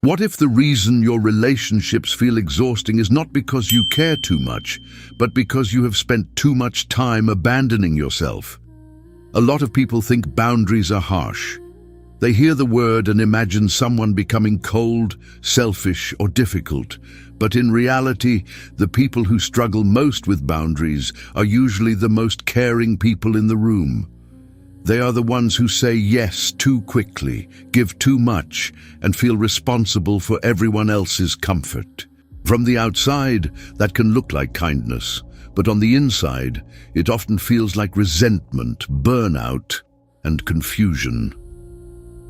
What if the reason your relationships feel exhausting is not because you care too much, but because you have spent too much time abandoning yourself? A lot of people think boundaries are harsh. They hear the word and imagine someone becoming cold, selfish, or difficult. But in reality, the people who struggle most with boundaries are usually the most caring people in the room. They are the ones who say yes too quickly, give too much, and feel responsible for everyone else's comfort. From the outside, that can look like kindness, but on the inside, it often feels like resentment, burnout, and confusion.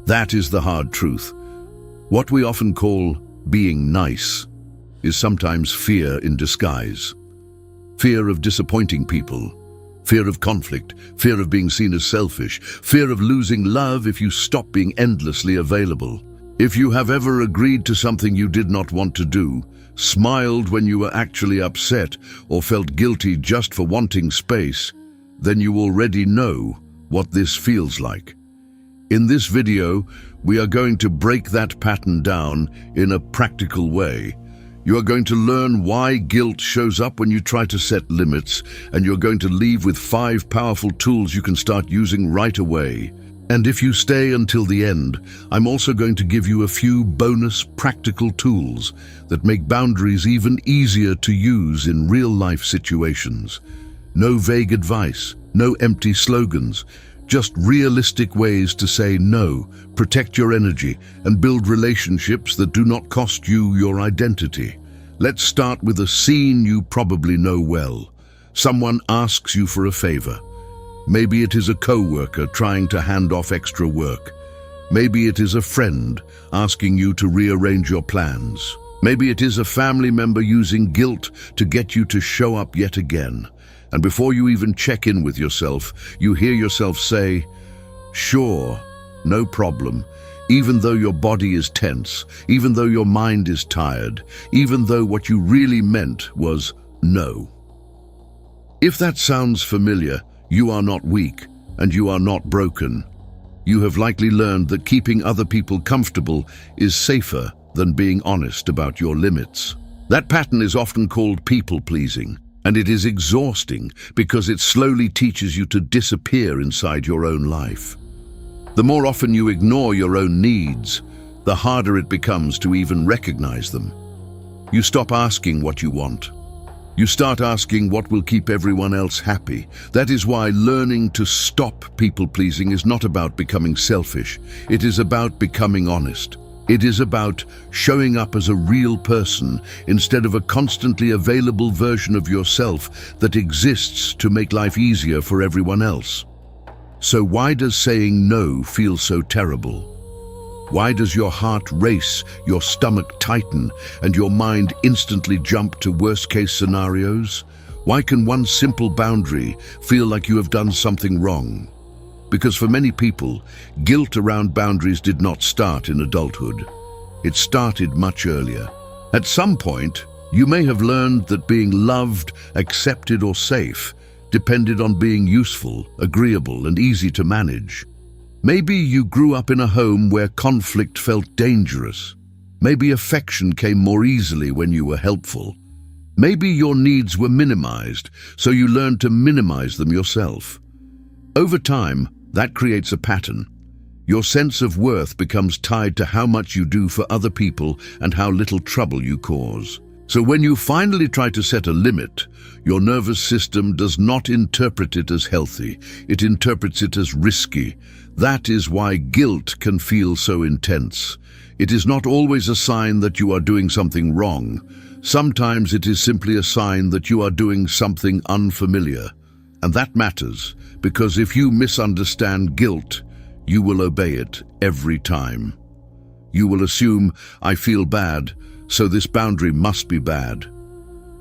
That is the hard truth. What we often call being nice is sometimes fear in disguise. Fear of disappointing people, fear of conflict, fear of being seen as selfish, fear of losing love if you stop being endlessly available. If you have ever agreed to something you did not want to do, smiled when you were actually upset, or felt guilty just for wanting space, then you already know what this feels like. In this video, we are going to break that pattern down in a practical way. You are going to learn why guilt shows up when you try to set limits, and you're going to leave with 5 powerful tools you can start using right away. And if you stay until the end, I'm also going to give you a few bonus practical tools that make boundaries even easier to use in real-life situations. No vague advice, no empty slogans, just realistic ways to say no, protect your energy, and build relationships that do not cost you your identity. Let's start with a scene you probably know well. Someone asks you for a favor. Maybe it is a co-worker trying to hand off extra work. Maybe it is a friend asking you to rearrange your plans. Maybe it is a family member using guilt to get you to show up yet again. And before you even check in with yourself, you hear yourself say, "Sure, no problem," even though your body is tense, even though your mind is tired, even though what you really meant was no. If that sounds familiar, you are not weak and you are not broken. You have likely learned that keeping other people comfortable is safer than being honest about your limits. That pattern is often called people-pleasing. And it is exhausting because it slowly teaches you to disappear inside your own life. The more often you ignore your own needs, the harder it becomes to even recognize them. You stop asking what you want. You start asking what will keep everyone else happy. That is why learning to stop people-pleasing is not about becoming selfish. It is about becoming honest. It is about showing up as a real person instead of a constantly available version of yourself that exists to make life easier for everyone else. So why does saying no feel so terrible? Why does your heart race, your stomach tighten, and your mind instantly jump to worst-case scenarios? Why can one simple boundary feel like you have done something wrong? Because for many people, guilt around boundaries did not start in adulthood. It started much earlier. At some point, you may have learned that being loved, accepted, or safe depended on being useful, agreeable, and easy to manage. Maybe you grew up in a home where conflict felt dangerous. Maybe affection came more easily when you were helpful. Maybe your needs were minimized, so you learned to minimize them yourself. Over time, that creates a pattern. Your sense of worth becomes tied to how much you do for other people and how little trouble you cause. So when you finally try to set a limit, your nervous system does not interpret it as healthy. It interprets it as risky. That is why guilt can feel so intense. It is not always a sign that you are doing something wrong. Sometimes it is simply a sign that you are doing something unfamiliar. And that matters, because if you misunderstand guilt, you will obey it every time. You will assume, "I feel bad, so this boundary must be bad."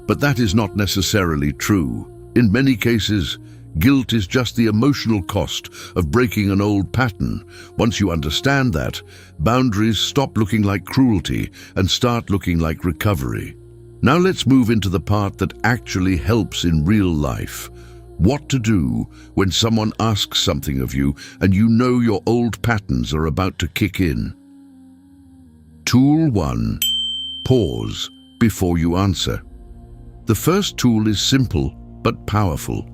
But that is not necessarily true. In many cases, guilt is just the emotional cost of breaking an old pattern. Once you understand that, boundaries stop looking like cruelty and start looking like recovery. Now let's move into the part that actually helps in real life. What to do when someone asks something of you and you know your old patterns are about to kick in. Tool 1. Pause before you answer. The first tool is simple but powerful.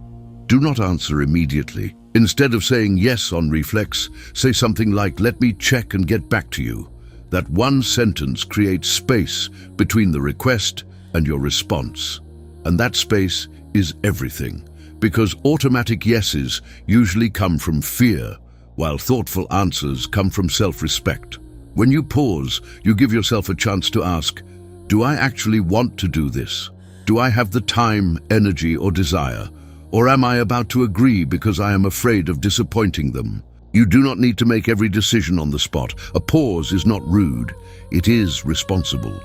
Do not answer immediately. Instead of saying yes on reflex, say something like, "Let me check and get back to you." That one sentence creates space between the request and your response. And that space is everything, because automatic yeses usually come from fear, while thoughtful answers come from self-respect. When you pause, you give yourself a chance to ask, do I actually want to do this? Do I have the time, energy, or desire? Or am I about to agree because I am afraid of disappointing them? You do not need to make every decision on the spot. A pause is not rude, it is responsible.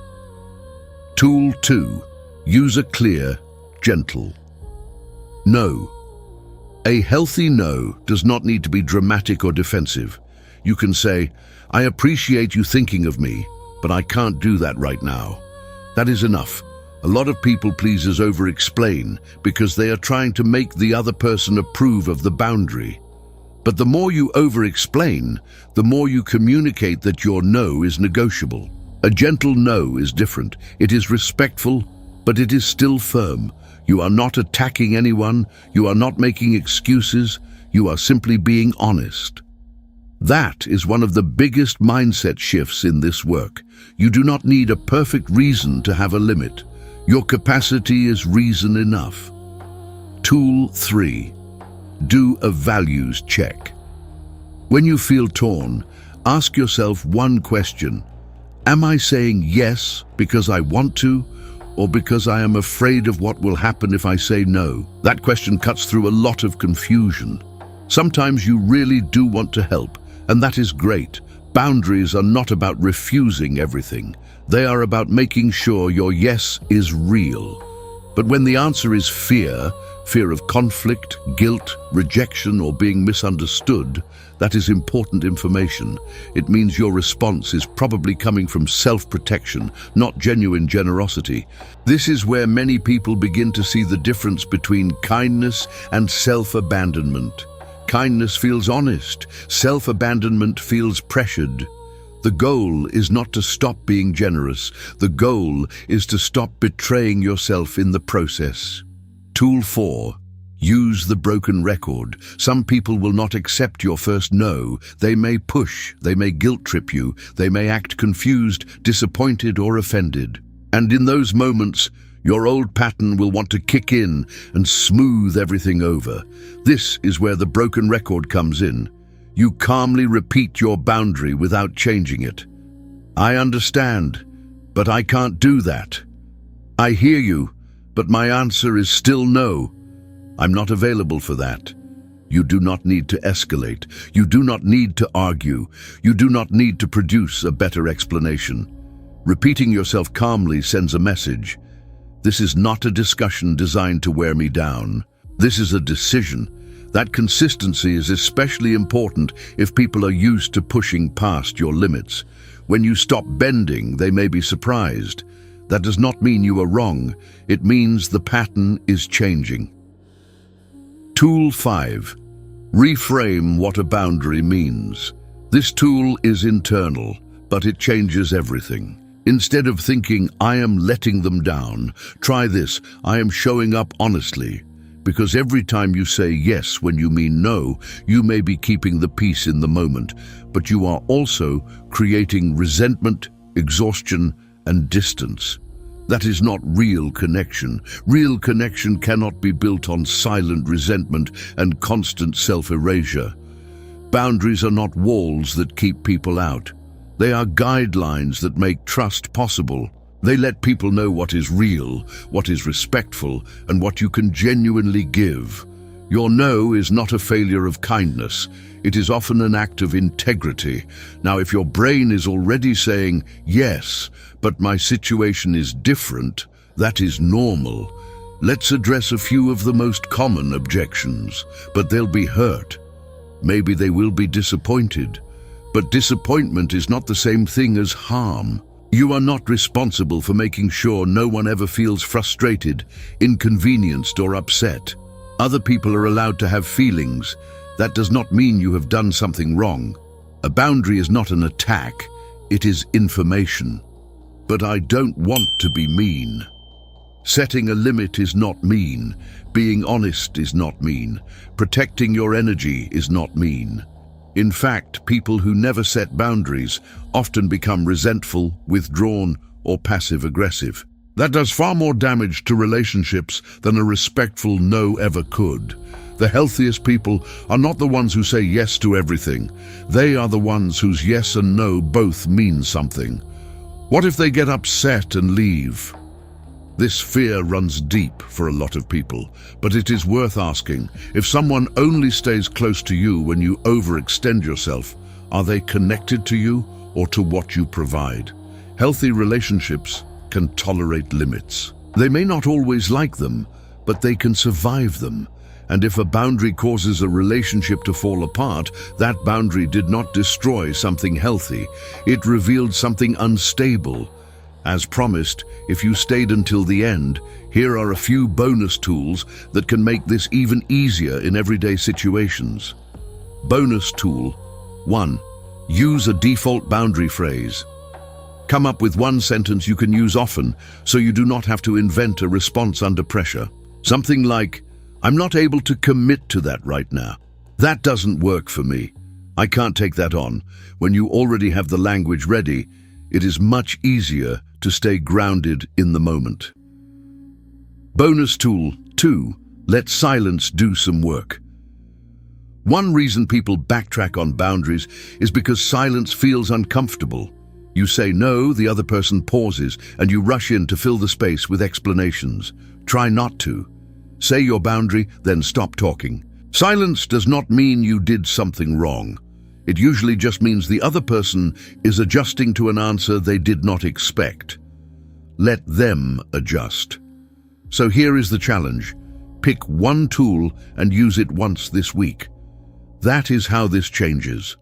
Tool 2. Use a clear, gentle no. A healthy no does not need to be dramatic or defensive. You can say, "I appreciate you thinking of me, but I can't do that right now." That is enough. A lot of people pleasers over-explain because they are trying to make the other person approve of the boundary. But the more you over-explain, the more you communicate that your no is negotiable. A gentle no is different. It is respectful, but it is still firm. You are not attacking anyone. You are not making excuses. You are simply being honest. That is one of the biggest mindset shifts in this work. You do not need a perfect reason to have a limit. Your capacity is reason enough. Tool 3. Do a values check. When you feel torn, ask yourself one question. Am I saying yes because I want to, or because I am afraid of what will happen if I say no? That question cuts through a lot of confusion. Sometimes you really do want to help, and that is great. Boundaries are not about refusing everything. They are about making sure your yes is real. But when the answer is fear of conflict, guilt, rejection, or being misunderstood, that is important information. It means your response is probably coming from self-protection, not genuine generosity. This is where many people begin to see the difference between kindness and self-abandonment. Kindness feels honest. Self-abandonment feels pressured. The goal is not to stop being generous. The goal is to stop betraying yourself in the process. Tool 4. Use the broken record. Some people will not accept your first no. They may push, they may guilt trip you, they may act confused, disappointed, or offended. And in those moments, your old pattern will want to kick in and smooth everything over. This is where the broken record comes in. You calmly repeat your boundary without changing it. I understand, but I can't do that. I hear you, but my answer is still no. I'm not available for that. You do not need to escalate. You do not need to argue. You do not need to produce a better explanation. Repeating yourself calmly sends a message. This is not a discussion designed to wear me down. This is a decision. That consistency is especially important if people are used to pushing past your limits. When you stop bending, they may be surprised. That does not mean you are wrong. It means the pattern is changing. Tool 5. Reframe what a boundary means. This tool is internal, but it changes everything. Instead of thinking, I am letting them down, try this, I am showing up honestly. Because every time you say yes when you mean no, you may be keeping the peace in the moment, but you are also creating resentment, exhaustion, and distance. That is not real connection. Real connection cannot be built on silent resentment and constant self-erasure. Boundaries are not walls that keep people out. They are guidelines that make trust possible. They let people know what is real, what is respectful, and what you can genuinely give. Your no is not a failure of kindness. It is often an act of integrity. Now, if your brain is already saying, yes, but my situation is different, that is normal. Let's address a few of the most common objections, but they'll be hurt. Maybe they will be disappointed. But disappointment is not the same thing as harm. You are not responsible for making sure no one ever feels frustrated, inconvenienced, or upset. Other people are allowed to have feelings. That does not mean you have done something wrong. A boundary is not an attack. It is information. But I don't want to be mean. Setting a limit is not mean. Being honest is not mean. Protecting your energy is not mean. In fact, people who never set boundaries often become resentful, withdrawn, or passive-aggressive. That does far more damage to relationships than a respectful no ever could. The healthiest people are not the ones who say yes to everything. They are the ones whose yes and no both mean something. What if they get upset and leave? This fear runs deep for a lot of people, but it is worth asking, if someone only stays close to you when you overextend yourself, are they connected to you or to what you provide? Healthy relationships can tolerate limits. They may not always like them, but they can survive them. And if a boundary causes a relationship to fall apart, that boundary did not destroy something healthy. It revealed something unstable. As promised, if you stayed until the end, here are a few bonus tools that can make this even easier in everyday situations. Bonus tool 1. Use a default boundary phrase. Come up with one sentence you can use often so you do not have to invent a response under pressure. Something like, "I'm not able to commit to that right now. That doesn't work for me. I can't take that on." When you already have the language ready, it is much easier to stay grounded in the moment. Bonus tool 2. Let silence do some work. One reason people backtrack on boundaries is because silence feels uncomfortable. You say no, the other person pauses, and you rush in to fill the space with explanations. Try not to. Say your boundary, then stop talking. Silence does not mean you did something wrong. It usually just means the other person is adjusting to an answer they did not expect. Let them adjust. So here is the challenge. Pick one tool and use it once this week. That is how this changes.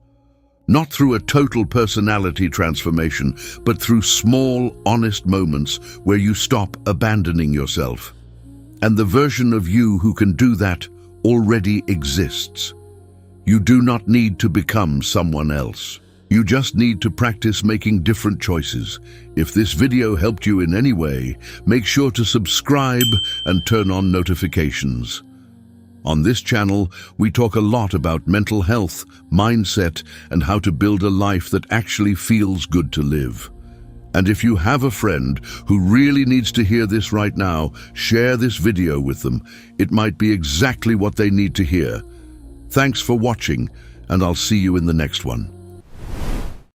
Not through a total personality transformation, but through small, honest moments where you stop abandoning yourself. And the version of you who can do that already exists. You do not need to become someone else. You just need to practice making different choices. If this video helped you in any way, make sure to subscribe and turn on notifications. On this channel, we talk a lot about mental health, mindset, and how to build a life that actually feels good to live. And if you have a friend who really needs to hear this right now, share this video with them. It might be exactly what they need to hear. Thanks for watching, and I'll see you in the next one.